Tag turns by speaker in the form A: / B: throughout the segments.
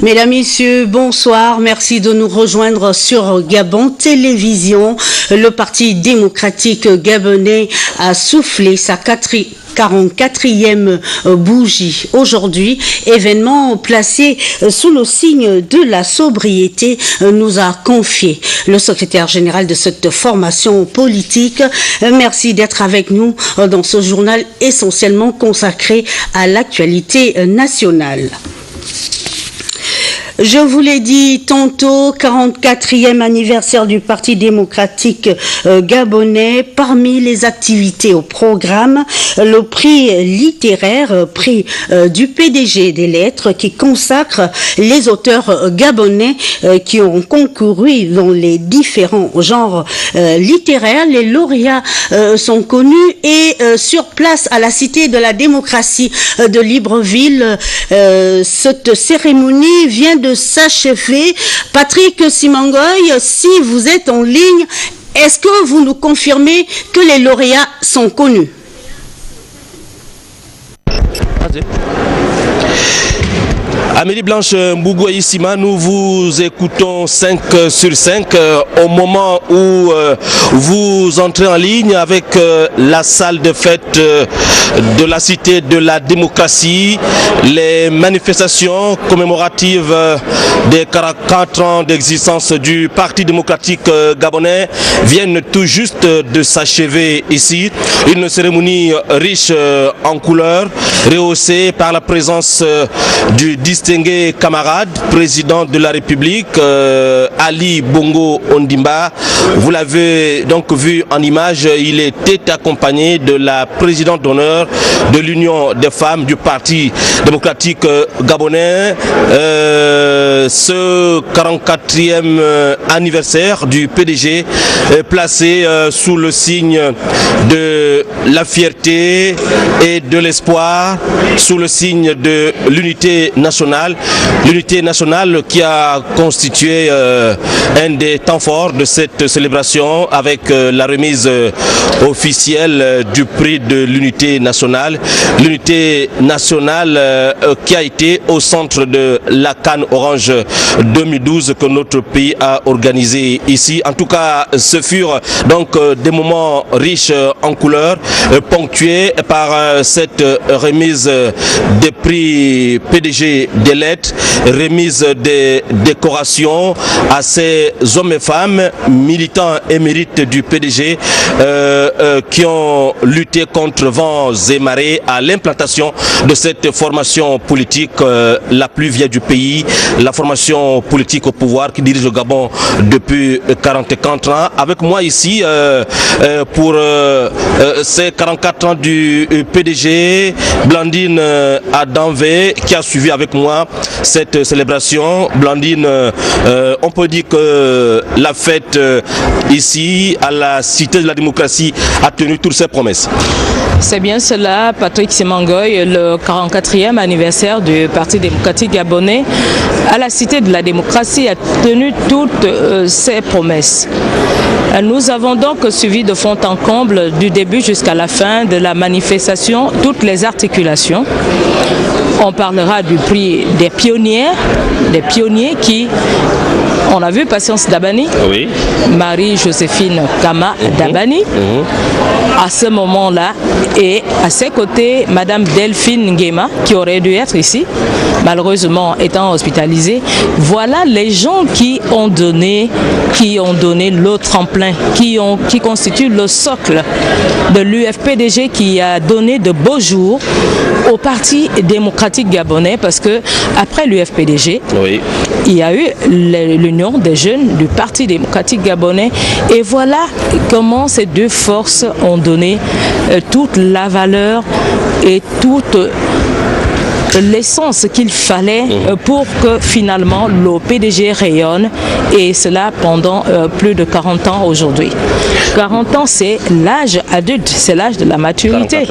A: Mesdames, Messieurs, bonsoir. Merci de nous rejoindre sur Gabon Télévision. Le Parti démocratique gabonais a soufflé sa 44e bougie. Aujourd'hui, événement placé sous le signe de la sobriété, nous a confié le secrétaire général de cette formation politique. Merci d'être avec nous dans ce journal essentiellement consacré à l'actualité nationale. Je vous l'ai dit tantôt, 44e anniversaire du Parti démocratique gabonais. Parmi les activités au programme, le prix littéraire, prix du PDG des lettres, qui consacre les auteurs gabonais qui ont concouru dans les différents genres littéraires. Les lauréats sont connus et sur place à la Cité de la démocratie de Libreville, cette cérémonie vient de s'achever. Patrick Simangoy, si vous êtes en ligne, est-ce que vous nous confirmez que les lauréats sont connus?
B: Amélie Blanche Mbougoïsima, nous vous écoutons 5 sur 5 au moment où vous entrez en ligne avec la salle de fête de la Cité de la démocratie. Les manifestations commémoratives des 44 ans d'existence du Parti démocratique gabonais viennent tout juste de s'achever ici. Une cérémonie riche en couleurs, rehaussée par la présence du distingué camarade, président de la République, Ali Bongo Ondimba. Vous l'avez donc vu en image, il était accompagné de la présidente d'honneur de l'Union des femmes du Parti démocratique gabonais. Ce 44e anniversaire du PDG est placé sous le signe de la fierté et de l'espoir, sous le signe de l'unité nationale. L'unité nationale qui a constitué un des temps forts de cette célébration avec la remise officielle du prix de l'unité nationale. L'unité nationale qui a été au centre de la Cannes Orange 2012 que notre pays a organisé ici. En tout cas, ce furent donc des moments riches en couleurs, ponctués par cette remise des prix PDG des lettres, remise des décorations à ces hommes et femmes militants émérites du PDG qui ont lutté contre vents et marées à l'implantation de cette formation politique la plus vieille du pays, la formation politique au pouvoir qui dirige le Gabon depuis 44 ans. Avec moi ici pour ces 44 ans du PDG, Blandine Adanvé qui a suivi avec moi cette célébration. Blandine, on peut dire que la fête ici à la Cité de la démocratie a tenu toutes ses promesses.
C: C'est bien cela, Patrick Simangoy, le 44e anniversaire du Parti démocratique gabonais à la Cité de la démocratie a tenu toutes ses promesses. Nous avons donc suivi de fond en comble, du début jusqu'à la fin de la manifestation, toutes les articulations. On parlera du prix des pionniers qui, on a vu Patience Dabani, oui. Marie-Joséphine Kama Dabani, à ce moment-là, et à ses côtés, Madame Delphine Nguema, qui aurait dû être ici, malheureusement étant hospitalisée. Voilà les gens qui ont donné le tremplin, qui constituent le socle de l'UFPDG, qui a donné de beaux jours au Parti démocratique gabonais, parce que après l'UFPDG, oui, il y a eu l'Union des jeunes du Parti démocratique gabonais, et voilà comment ces deux forces ont donné toute la valeur et toute l'essence qu'il fallait pour que finalement le PDG rayonne, et cela pendant plus de 40 ans aujourd'hui. 40 ans, c'est l'âge adulte, c'est l'âge de la maturité.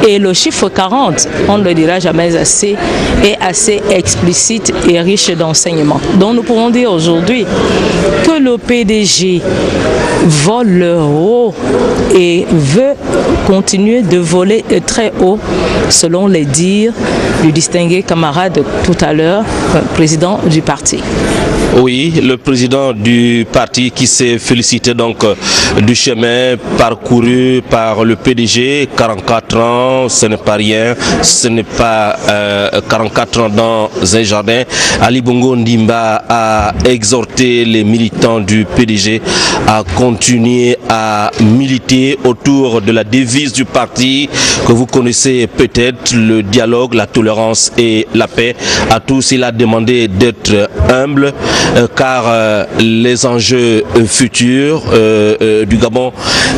C: Et le chiffre 40, on ne le dira jamais assez, est assez explicite et riche d'enseignements. Donc nous pouvons dire aujourd'hui que le PDG vole haut et veut continuer de voler très haut, selon les dires du distingué camarade tout à l'heure, président du parti.
B: Oui, le président du parti qui s'est félicité donc du chemin parcouru par le PDG, 44 ans, ce n'est pas rien, ce n'est pas 44 ans dans un jardin. Ali Bongo Ondimba a exhorté les militants du PDG à continuer à militer autour de la devise du parti que vous connaissez peut-être, le dialogue, la tolérance et la paix. À tous, il a demandé d'être humble car les enjeux futurs du Gabon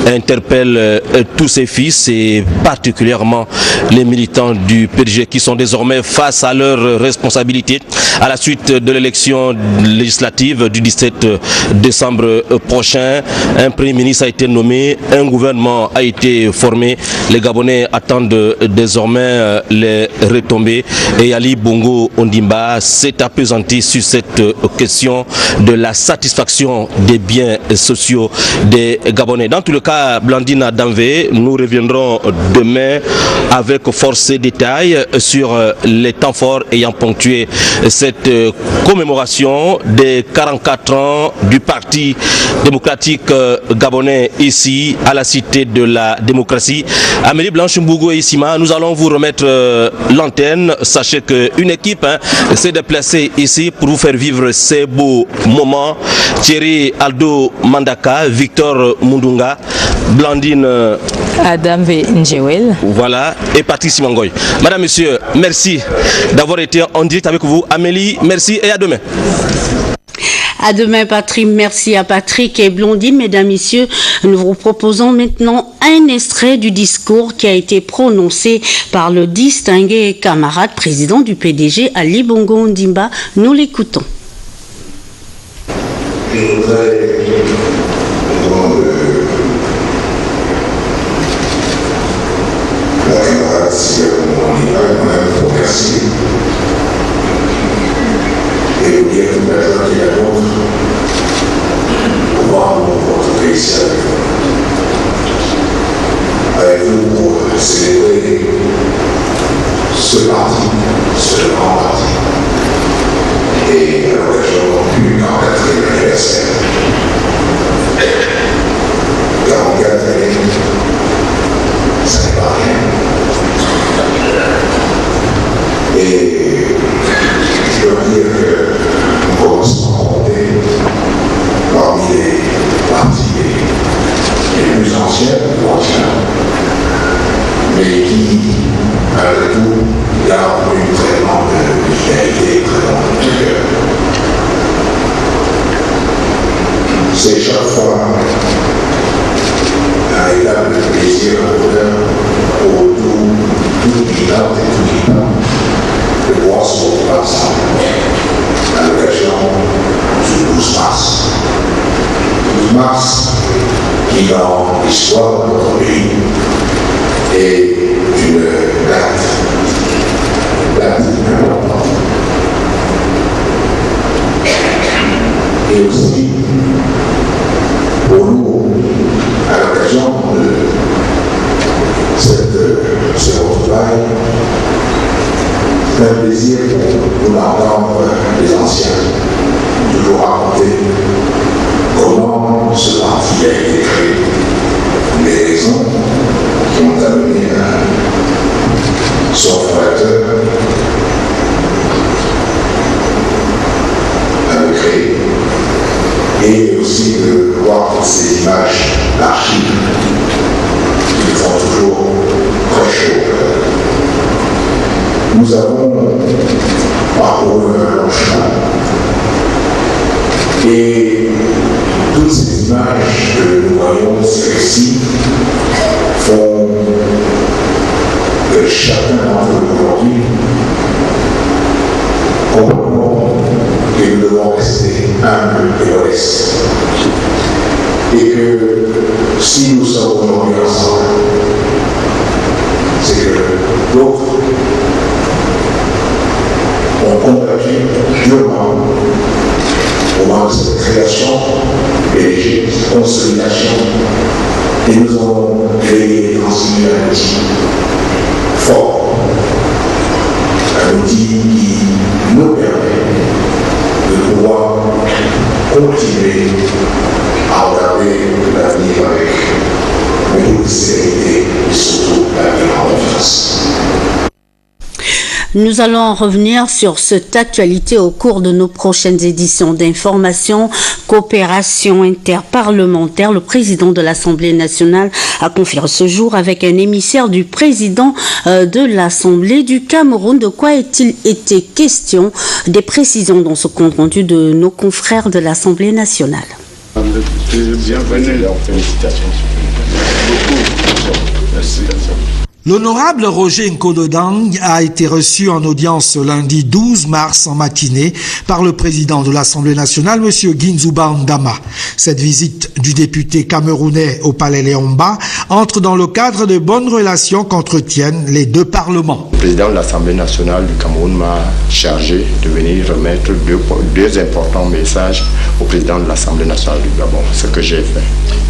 B: interpellent tous ses fils et particulièrement les militants du PDG qui sont désormais face à leurs responsabilités à la suite de l'élection législative du 17 décembre prochain. Un premier ministre a été nommé, un gouvernement a été formé. Les Gabonais attendent désormais les retombées et Ali Bongo Ondimba s'est appesanti sur cette question de la satisfaction des biens sociaux des Gabonais. Dans tout le cas, Blandine Adamvé, nous reviendrons demain avec force et détails sur les temps forts ayant ponctué cette commémoration des 44 ans du Parti démocratique gabonais ici à la Cité de la démocratie. Amélie Blanche-Mbougo et Issima, nous allons vous remettre l'antenne. Sachez qu'une équipe s'est déplacée ici pour vous faire vivre ces beaux moments. Thierry Aldo Mandaka, Victor Mundunga, Blandine
C: Adamvé Njewel.
B: Voilà, et Patrick Simangoy. Madame, Monsieur, merci d'avoir été en direct avec vous. Amélie, merci et à demain.
A: À demain, Patrick. Merci à Patrick et Blondine. Mesdames, Messieurs, nous vous proposons maintenant un extrait du discours qui a été prononcé par le distingué camarade président du PDG, Ali Bongo Ondimba. Nous l'écoutons.
D: Je voudrais, dans la camarade Ondimba, vous remercier et vous dire toute la joie qui est la nôtre pour voir votre pays avec vous pour célébrer ce parti, ce grand parti. Et à l'occasion du 44e anniversaire. 44 années, ça n'est pas rien. Et je dois dire que nous commençons à compter parmi les partis les plus anciens, mais qui, malgré tout, gardent une très grande vitalité, très grande rigueur. C'est chaque fois un véritable plaisir, un bonheur pour tout militant et tout militant de pouvoir se retrouver ensemble à l'occasion du 12 mars. 12 mars qui, dans l'histoire de notre pays, est une date importante. Et aussi, pour nous, à l'occasion de ce retrouvaille, c'est un plaisir pour nous d'entendre les anciens toujours raconter comment ce parti a été créé, les raisons qui ont amené son fondateur à le créer, et aussi de voir toutes ces images d'archives qui font toujours très chaud. Nous avons parcouru un long chemin et toutes ces images que nous voyons, ces récits, font que chacun d'entre nous aujourd'hui comprend que nous devons rester humbles et modestes. Et que si nous sommes aujourd'hui ensemble, c'est que d'autres ont combattu durement au moment de cette création et qu'on se consolidation et nous avons créé et transmis un outil fort, un outil qui nous permet de pouvoir continuer à regarder l'avenir avec beaucoup de sérénité et surtout l'avenir en confiance.
A: Nous allons revenir sur cette actualité au cours de nos prochaines éditions d'information, coopération interparlementaire. Le président de l'Assemblée nationale a confié ce jour avec un émissaire du président de l'Assemblée du Cameroun. De quoi est-il été question? Des précisions dans ce compte rendu de nos confrères de l'Assemblée nationale.
E: Bienvenue. Félicitations. Merci.
F: L'honorable Roger Nkododang a été reçu en audience ce lundi 12 mars en matinée par le président de l'Assemblée nationale, M. Guinzouba Ndama. Cette visite du député camerounais au Palais Léomba entre dans le cadre de bonnes relations qu'entretiennent les deux parlements.
E: Le président de l'Assemblée nationale du Cameroun m'a chargé de venir remettre deux importants messages au président de l'Assemblée nationale du Gabon, ce que j'ai fait.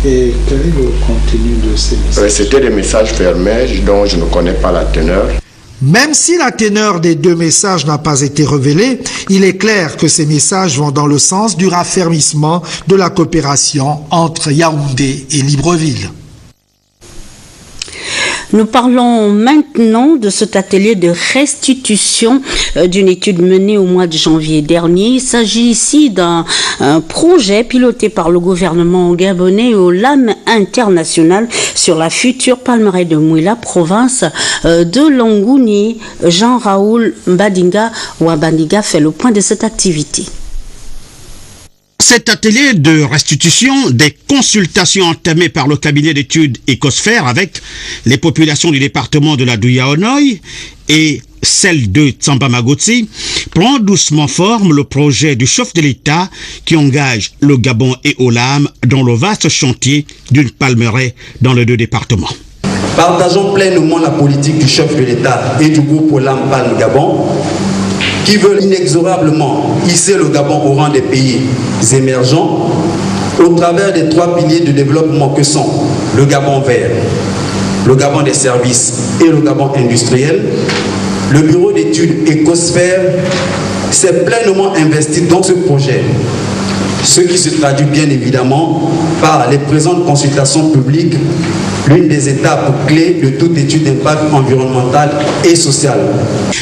G: Et quel est le contenu de ces messages?
E: C'était des messages fermés dont je ne connais pas la teneur.
F: Même si la teneur des deux messages n'a pas été révélée, il est clair que ces messages vont dans le sens du raffermissement de la coopération entre Yaoundé et Libreville.
A: Nous parlons maintenant de cet atelier de restitution d'une étude menée au mois de janvier dernier. Il s'agit ici d'un projet piloté par le gouvernement gabonais au LAM international sur la future palmeraie de Mouila, province de Langouni. Jean-Raoul Mbadinga Wabandiga fait le point de cette activité.
H: Cet atelier de restitution des consultations entamées par le cabinet d'études Ecosphère avec les populations du département de la Douya-Onoy et celle de Tsamba-Magotsi prend doucement forme le projet du chef de l'État qui engage le Gabon et Olam dans le vaste chantier d'une palmeraie dans les deux départements.
I: Partageons pleinement la politique du chef de l'État et du groupe Olam Palm Gabon qui veulent inexorablement hisser le Gabon au rang des pays émergents au travers des trois piliers de développement que sont le Gabon vert, le Gabon des services et le Gabon industriel. Le bureau d'études Ecosphère s'est pleinement investi dans ce projet, ce qui se traduit bien évidemment par les présentes consultations publiques, l'une des étapes clés de toute étude d'impact environnemental et social.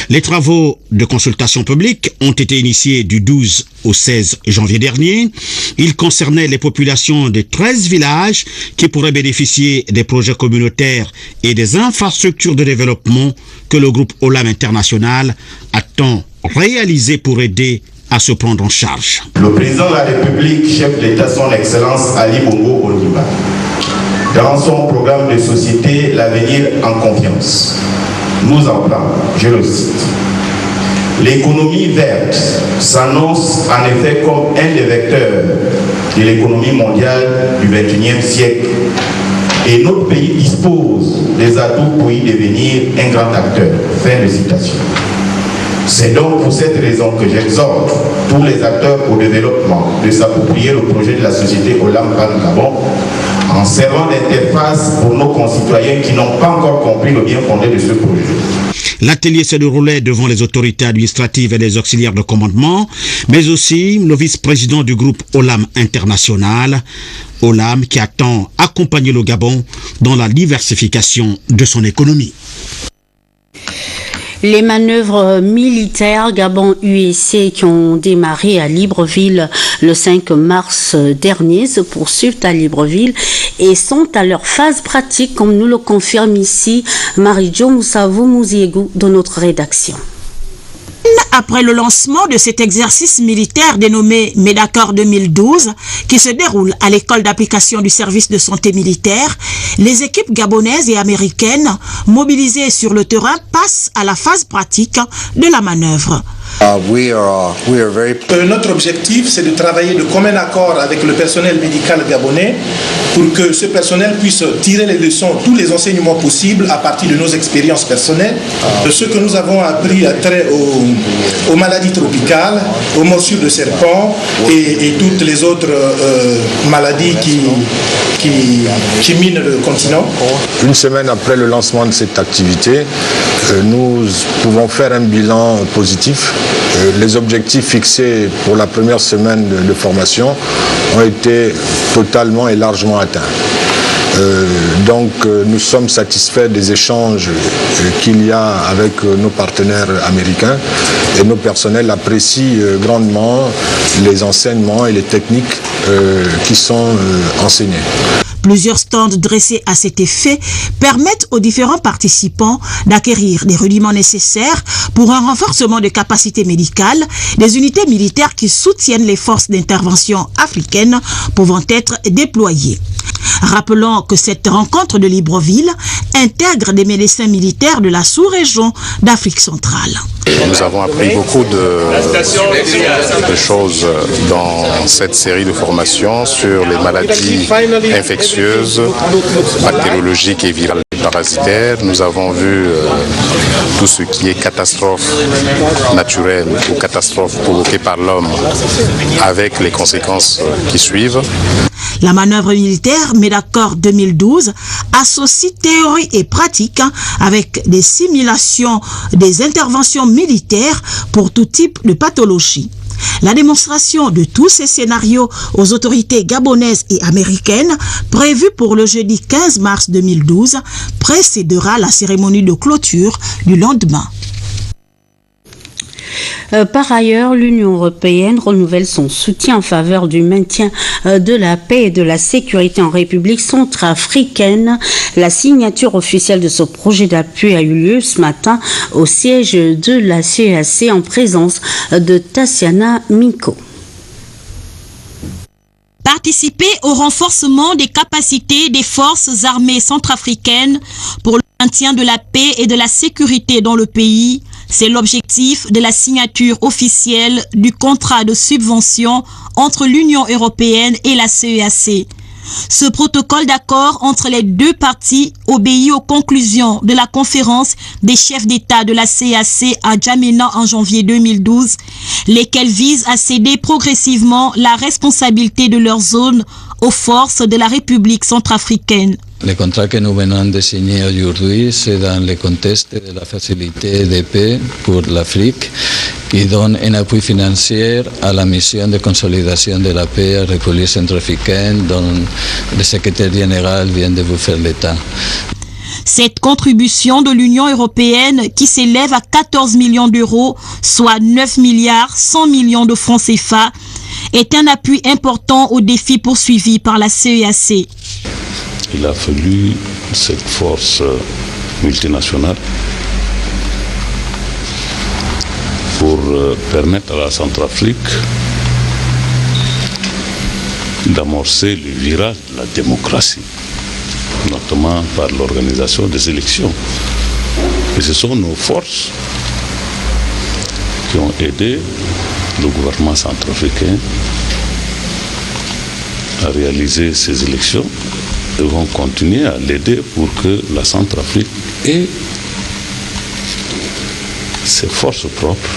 H: Les travaux de consultation publique ont été initiés du 12 au 16 janvier dernier. Ils concernaient les populations de 13 villages qui pourraient bénéficier des projets communautaires et des infrastructures de développement que le groupe Olam International attend réaliser pour aider à se prendre en charge.
J: Le président de la République, chef d'État, son Excellence Ali Bongo Ondimba, dans son programme de société L'avenir en confiance, nous apprend, je le cite, l'économie verte s'annonce en effet comme un des vecteurs de l'économie mondiale du XXIe siècle et notre pays dispose des atouts pour y devenir un grand acteur. Fin de citation. C'est donc pour cette raison que j'exhorte tous les acteurs au développement de s'approprier le projet de la société Olam Palm Gabon en servant d'interface pour nos concitoyens qui n'ont pas encore compris le bien fondé de ce projet.
H: L'atelier se déroulait devant les autorités administratives et les auxiliaires de commandement, mais aussi le vice-président du groupe Olam International, Olam qui attend accompagner le Gabon dans la diversification de son économie.
A: Les manœuvres militaires Gabon-UEC qui ont démarré à Libreville le 5 mars dernier se poursuivent à Libreville et sont à leur phase pratique, comme nous le confirme ici Marie-Jo Moussavou Mouziégou de notre rédaction.
K: Après le lancement de cet exercice militaire dénommé MEDACOR 2012, qui se déroule à l'école d'application du service de santé militaire, les équipes gabonaises et américaines mobilisées sur le terrain passent à la phase pratique de la manœuvre.
L: Notre objectif, c'est de travailler de commun accord avec le personnel médical gabonais pour que ce personnel puisse tirer les leçons, tous les enseignements possibles à partir de nos expériences personnelles, de ce que nous avons appris à trait aux maladies tropicales, aux morsures de serpents et toutes les autres maladies qui minent le continent.
M: Une semaine après le lancement de cette activité, nous pouvons faire un bilan positif. Les objectifs fixés pour la première semaine de formation ont été totalement et largement atteints. Donc nous sommes satisfaits des échanges qu'il y a avec nos partenaires américains et nos personnels apprécient grandement les enseignements et les techniques qui sont enseignés.
K: Plusieurs stands dressés à cet effet permettent aux différents participants d'acquérir des rudiments nécessaires pour un renforcement des capacités médicales des unités militaires qui soutiennent les forces d'intervention africaines pouvant être déployées. Rappelons que cette rencontre de Libreville intègre des médecins militaires de la sous-région d'Afrique centrale.
N: Nous avons appris beaucoup de choses dans cette série de formations sur les maladies infectieuses, bactériologiques et virales parasitaires. Nous avons vu tout ce qui est catastrophe naturelle ou catastrophe provoquée par l'homme avec les conséquences qui suivent.
K: La manœuvre militaire Médacor 2012 associe théorie et pratique avec des simulations des interventions militaires pour tout type de pathologie. La démonstration de tous ces scénarios aux autorités gabonaises et américaines, prévue pour le jeudi 15 mars 2012, précédera la cérémonie de clôture du lendemain.
A: Par ailleurs, l'Union européenne renouvelle son soutien en faveur du maintien de la paix et de la sécurité en République centrafricaine. La signature officielle de ce projet d'appui a eu lieu ce matin au siège de la CEAC en présence de Tassiana Miko.
O: Participer au renforcement des capacités des forces armées centrafricaines pour le maintien de la paix et de la sécurité dans le pays, c'est l'objectif de la signature officielle du contrat de subvention entre l'Union européenne et la CEAC. Ce protocole d'accord entre les deux parties obéit aux conclusions de la conférence des chefs d'État de la CEAC à Djamena en janvier 2012, lesquels visent à céder progressivement la responsabilité de leur zone aux forces de la République centrafricaine.
G: Le contrat que nous venons de signer aujourd'hui, c'est dans le contexte de la facilité de paix pour l'Afrique qui donne un appui financier à la mission de consolidation de la paix à la République centrafricaine dont le secrétaire général vient de vous faire l'état.
O: Cette contribution de l'Union européenne qui s'élève à 14 millions d'euros, soit 9 milliards 100 millions de francs CFA, est un appui important aux défis poursuivis par la CEAC.
P: Il a fallu cette force multinationale pour permettre à la Centrafrique d'amorcer le virage de la démocratie, notamment par l'organisation des élections. Et ce sont nos forces qui ont aidé le gouvernement centrafricain à réaliser ces élections et vont continuer à l'aider pour que la Centrafrique ait ses forces propres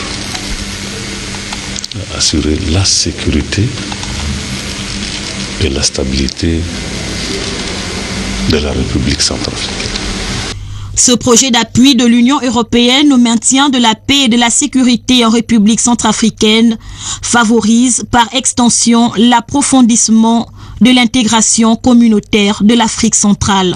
P: à assurer la sécurité et la stabilité de la République centrafricaine.
O: Ce projet d'appui de l'Union européenne au maintien de la paix et de la sécurité en République centrafricaine favorise par extension l'approfondissement de l'intégration communautaire de l'Afrique centrale.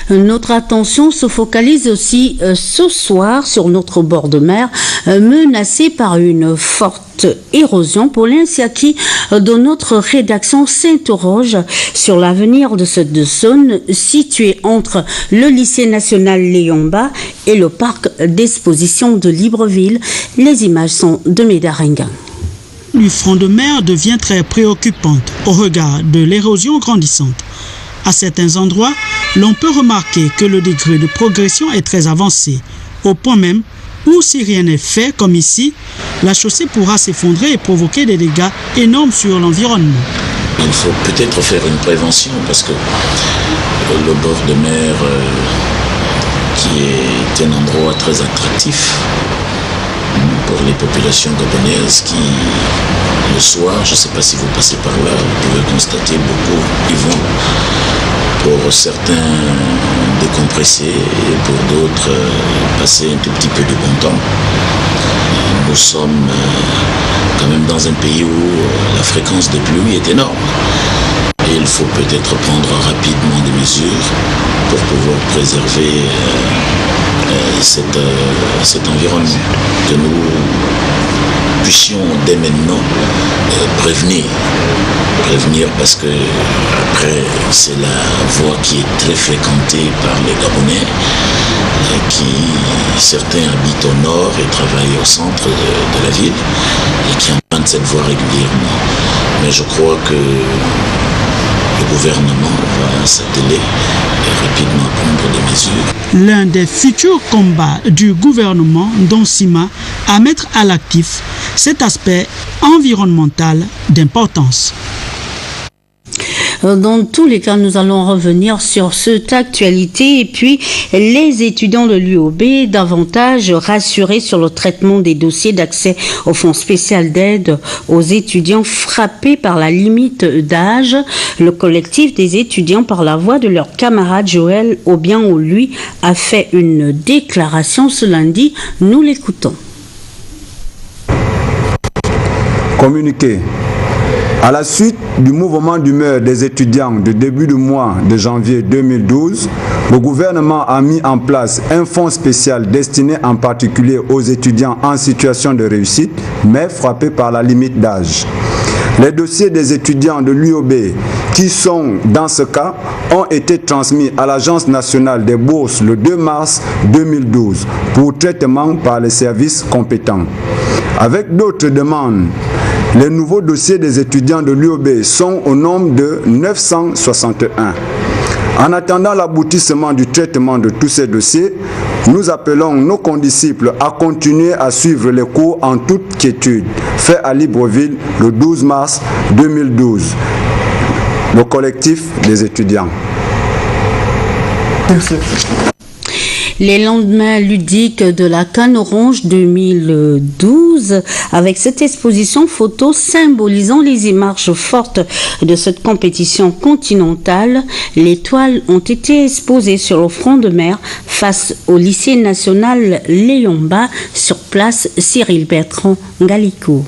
A: Notre attention se focalise aussi ce soir sur notre bord de mer menacé par une forte érosion. Pauline Siaki de notre rédaction s'interroge sur l'avenir de cette zone située entre le lycée national Léomba et le parc d'exposition de Libreville. Les images sont de Médaringa.
Q: Le front de mer devient très préoccupante au regard de l'érosion grandissante. À certains endroits, l'on peut remarquer que le degré de progression est très avancé, au point même où Ou si rien n'est fait, comme ici, la chaussée pourra s'effondrer et provoquer des dégâts énormes sur l'environnement.
R: Il faut peut-être faire une prévention parce que le bord de mer, qui est un endroit très attractif pour les populations gabonaises qui, le soir, je ne sais pas si vous passez par là, vous pouvez constater beaucoup qui vont pour certains décompresser et pour d'autres passer un tout petit peu de bon temps. Nous sommes quand même dans un pays où la fréquence de pluie est énorme. Et il faut peut-être prendre rapidement des mesures pour pouvoir préserver cet environnement, que nous puissions dès maintenant prévenir parce que après c'est la voie qui est très fréquentée par les Gabonais qui certains habitent au nord et travaillent au centre de la ville et qui empruntent cette voie régulièrement. Mais je crois que le gouvernement va s'atteler et rapidement prendre des mesures.
Q: L'un des futurs combats du gouvernement d'Onsima à mettre à l'actif cet aspect environnemental d'importance.
A: Dans tous les cas, nous allons revenir sur cette actualité et puis les étudiants de l'UOB davantage rassurés sur le traitement des dossiers d'accès au fonds spécial d'aide aux étudiants frappés par la limite d'âge. Le collectif des étudiants, par la voix de leur camarade Joël Obiang-Lui, a fait une déclaration ce lundi. Nous l'écoutons.
S: Communiqué. À la suite du mouvement d'humeur des étudiants de début du mois de janvier 2012, le gouvernement a mis en place un fonds spécial destiné en particulier aux étudiants en situation de réussite, mais frappés par la limite d'âge. Les dossiers des étudiants de l'UOB qui sont dans ce cas ont été transmis à l'Agence nationale des bourses le 2 mars 2012 pour traitement par les services compétents. Avec d'autres demandes, les nouveaux dossiers des étudiants de l'UOB sont au nombre de 961. En attendant l'aboutissement du traitement de tous ces dossiers, nous appelons nos condisciples à continuer à suivre les cours en toute quiétude, fait à Libreville le 12 mars 2012. Le collectif des étudiants.
A: Merci. Les lendemains ludiques de la Canne Orange 2012, avec cette exposition photo symbolisant les images fortes de cette compétition continentale, les toiles ont été exposées sur le front de mer face au lycée national Léomba, sur place Cyril Bertrand Gallico.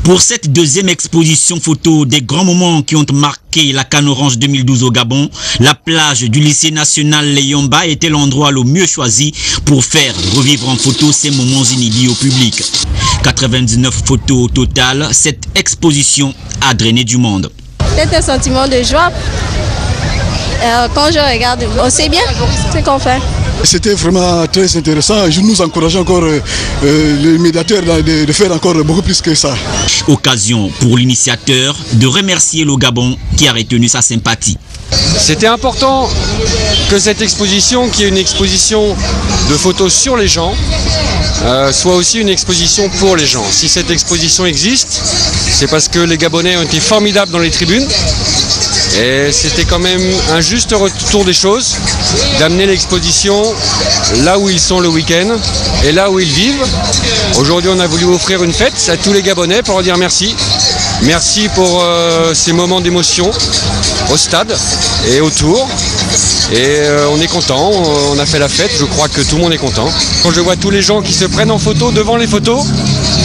H: Pour cette deuxième exposition photo des grands moments qui ont marqué la Canne Orange 2012 au Gabon, la plage du lycée national Léomba était l'endroit le mieux choisi pour faire revivre en photo ces moments inédits au public. 99 photos au total, cette exposition a drainé du monde.
T: C'est un sentiment de joie. Quand je regarde, on sait bien ce qu'on fait.
U: C'était vraiment très intéressant. Je nous encourage encore les médiateurs de faire encore beaucoup plus que ça.
H: Occasion pour l'initiateur de remercier le Gabon qui a retenu sa sympathie.
V: C'était important que cette exposition, qui est une exposition de photos sur les gens, soit aussi une exposition pour les gens. Si cette exposition existe, c'est parce que les Gabonais ont été formidables dans les tribunes. Et c'était quand même un juste retour des choses d'amener l'exposition là où ils sont le week-end et là où ils vivent. Aujourd'hui, on a voulu offrir une fête à tous les Gabonais pour leur dire merci. Merci pour ces moments d'émotion au stade et autour. Et on est content, on a fait la fête, je crois que tout le monde est content. Quand je vois tous les gens qui se prennent en photo devant les photos,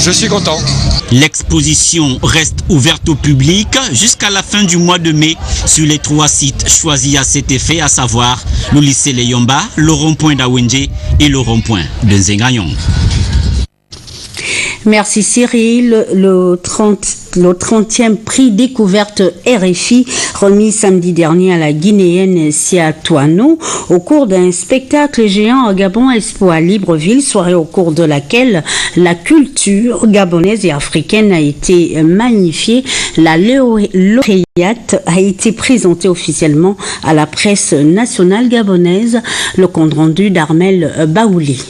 V: je suis content.
H: L'exposition reste ouverte au public jusqu'à la fin du mois de mai sur les 3 sites choisis à cet effet, à savoir le lycée Léomba, le rond-point d'Awenje et le rond-point de Nzengayong.
A: Merci Cyril. Le le 30e prix découverte RFI remis samedi dernier à la Guinéenne Sia Touano au cours d'un spectacle géant au Gabon Expo à Libreville, soirée au cours de laquelle la culture gabonaise et africaine a été magnifiée. La lauréate a été présentée officiellement à la presse nationale gabonaise. Le compte rendu d'Armel Baouli.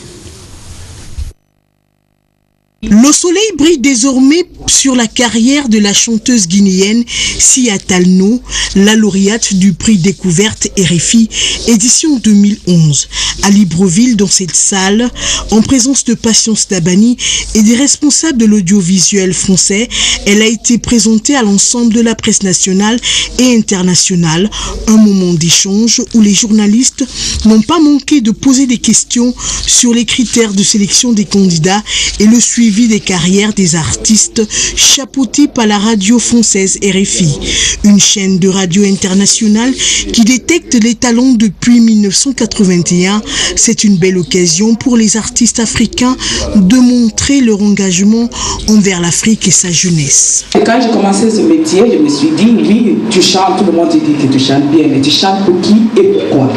B: Le soleil brille désormais sur la carrière de la chanteuse guinéenne Sia Talno, la lauréate du prix découverte RFI édition 2011. À Libreville, dans cette salle, en présence de Patience Dabani et des responsables de l'audiovisuel français, elle a été présentée à l'ensemble de la presse nationale et internationale. Un moment d'échange où les journalistes n'ont pas manqué de poser des questions sur les critères de sélection des candidats et le suivi des carrières des artistes chapeautés par la radio française RFI, une chaîne de radio internationale qui détecte les talents depuis 1981. C'est une belle occasion pour les artistes africains de montrer leur engagement envers l'Afrique et sa jeunesse.
C: Quand j'ai commencé ce métier, je me suis dit, oui, tu chantes, tout le monde te dit que tu chantes bien, mais tu chantes pour qui et pourquoi?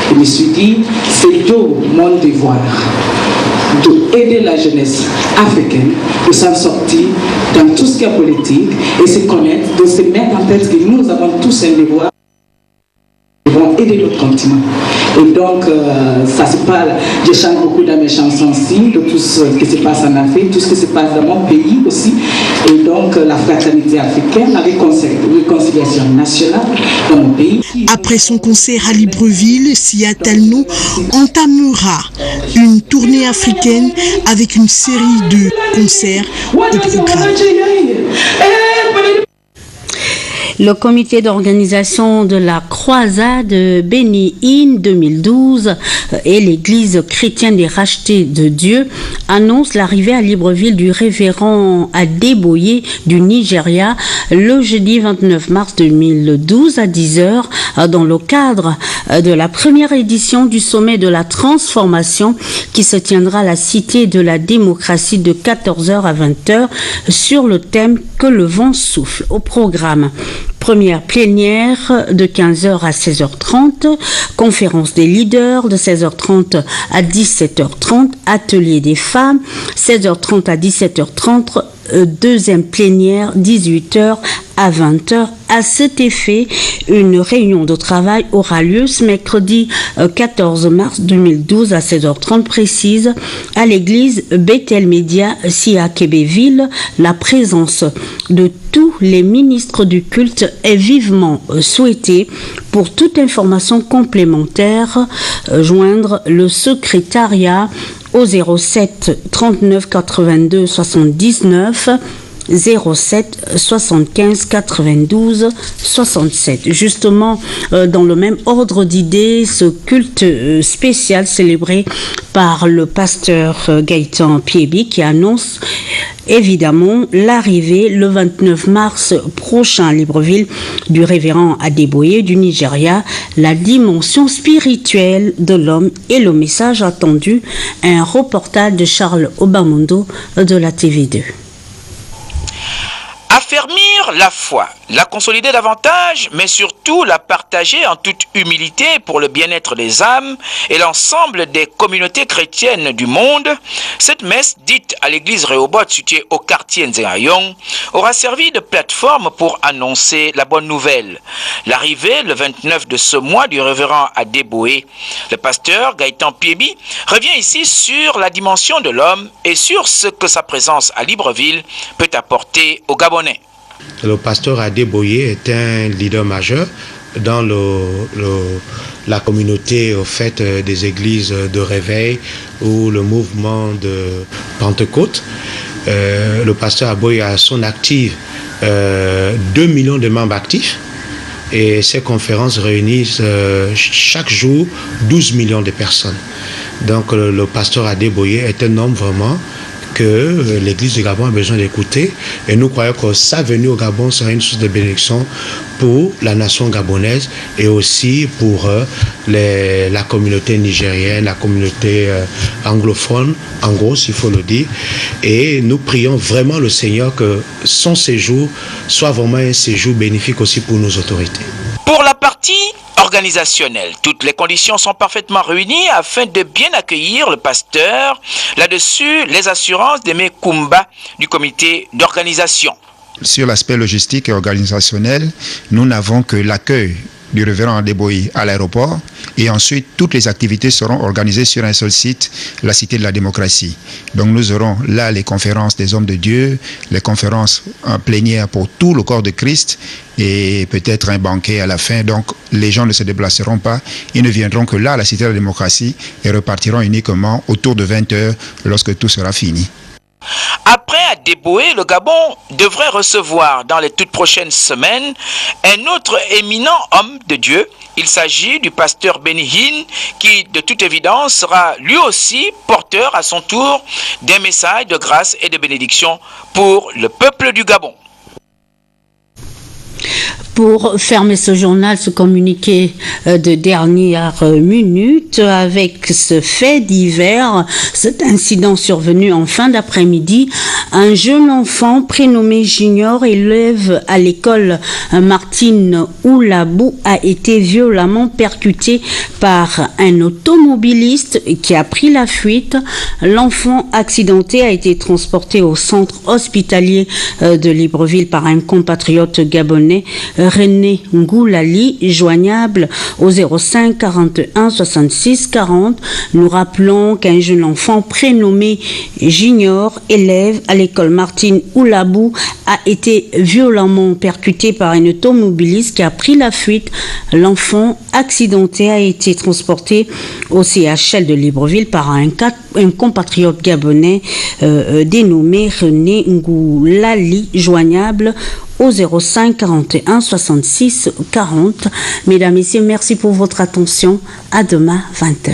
C: Je me suis dit, c'est tout mon devoir d'aider la jeunesse africaine de s'en sortir dans tout ce qui est politique et se connaître, de se mettre en tête que nous avons tous un devoir. Ils vont aider notre continent. Et donc, ça se parle, je chante beaucoup dans mes chansons aussi, de tout ce qui se passe en Afrique, tout ce qui se passe dans mon pays aussi. Et donc, la fraternité africaine, la réconciliation nationale dans mon pays.
B: Après son concert à Libreville, Sia Talno entamera une tournée africaine avec une série de concerts au programme.
A: Le comité d'organisation de la croisade Béni-In 2012 et l'église chrétienne des rachetés de Dieu annoncent l'arrivée à Libreville du révérend Adeboye du Nigeria le jeudi 29 mars 2012 à 10h dans le cadre de la première édition du sommet de la transformation qui se tiendra à la Cité de la démocratie de 14h à 20h sur le thème que le vent souffle. Au programme, première plénière de 15h à 16h30, conférence des leaders de 16h30 à 17h30, atelier des femmes, 16h30 à 17h30, deuxième plénière, 18h à 20h. À cet effet, une réunion de travail aura lieu ce mercredi 14 mars 2012 à 16h30 précise à l'église Bethel Média Sia Kébéville. La présence de tous les ministres du culte est vivement souhaitée. Pour toute information complémentaire, joindre le secrétariat au 07 39 82 79 07 75 92 67. Justement, dans le même ordre d'idées, ce culte spécial célébré par le pasteur Gaëtan Piebi qui annonce évidemment l'arrivée le 29 mars prochain à Libreville du révérend Adeboye du Nigeria, la dimension spirituelle de l'homme et le message attendu, un reportage de Charles Obamondo de la TV2.
W: Affermir la foi, la consolider davantage, mais surtout la partager en toute humilité pour le bien-être des âmes et l'ensemble des communautés chrétiennes du monde, cette messe dite à l'église Rehoboth située au quartier Nzengayong aura servi de plateforme pour annoncer la bonne nouvelle. L'arrivée le 29 de ce mois du révérend Adeboye. Le pasteur Gaëtan Piebi revient ici sur la dimension de l'homme et sur ce que sa présence à Libreville peut apporter aux Gabonais.
X: Le pasteur Adeboye est un leader majeur dans la communauté au fait des églises de réveil ou le mouvement de Pentecôte. Le pasteur Adeboye a à son actif 2 millions de membres actifs et ces conférences réunissent chaque jour 12 millions de personnes. Donc le pasteur Adeboye est un homme vraiment que l'Église du Gabon a besoin d'écouter. Et nous croyons que sa venue au Gabon sera une source de bénédiction pour la nation gabonaise et aussi pour la communauté nigérienne, la communauté anglophone, en gros, s'il faut le dire. Et nous prions vraiment le Seigneur que son séjour soit vraiment un séjour bénéfique aussi pour nos autorités.
W: Pour la partie organisationnelle, toutes les conditions sont parfaitement réunies afin de bien accueillir le pasteur. Là-dessus, les assurances d'Aimé Koumba du comité d'organisation.
D: Sur l'aspect logistique et organisationnel, nous n'avons que l'accueil du révérend Adeboye à l'aéroport et ensuite toutes les activités seront organisées sur un seul site, la Cité de la Démocratie. Donc nous aurons là les conférences des hommes de Dieu, les conférences plénières pour tout le corps de Christ et peut-être un banquet à la fin. Donc les gens ne se déplaceront pas, ils ne viendront que là à la Cité de la Démocratie et repartiront uniquement autour de 20h lorsque tout sera fini.
W: Après Adeboye, le Gabon devrait recevoir dans les toutes prochaines semaines un autre éminent homme de Dieu. Il s'agit du pasteur Benny Hinn qui, de toute évidence, sera lui aussi porteur à son tour d'un message de grâce et de bénédiction pour le peuple du Gabon.
A: Pour fermer ce journal, ce communiqué de dernière minute avec ce fait divers, cet incident survenu en fin d'après-midi, un jeune enfant prénommé Junior, élève à l'école Martine Oulabou, a été violemment percuté par un automobiliste qui a pris la fuite. L'enfant accidenté a été transporté au centre hospitalier de Libreville par un compatriote gabonais, René Ngoulali, joignable au 05 41 66 40. Nous rappelons qu'un jeune enfant prénommé Junior, élève à l'école Martine Oulabou, a été violemment percuté par un automobiliste qui a pris la fuite. L'enfant accidenté a été transporté au CHL de Libreville par un compatriote gabonais dénommé René Ngoulali, joignable au 05 41 66 40. Mesdames, Messieurs, merci pour votre attention. À demain, 20h.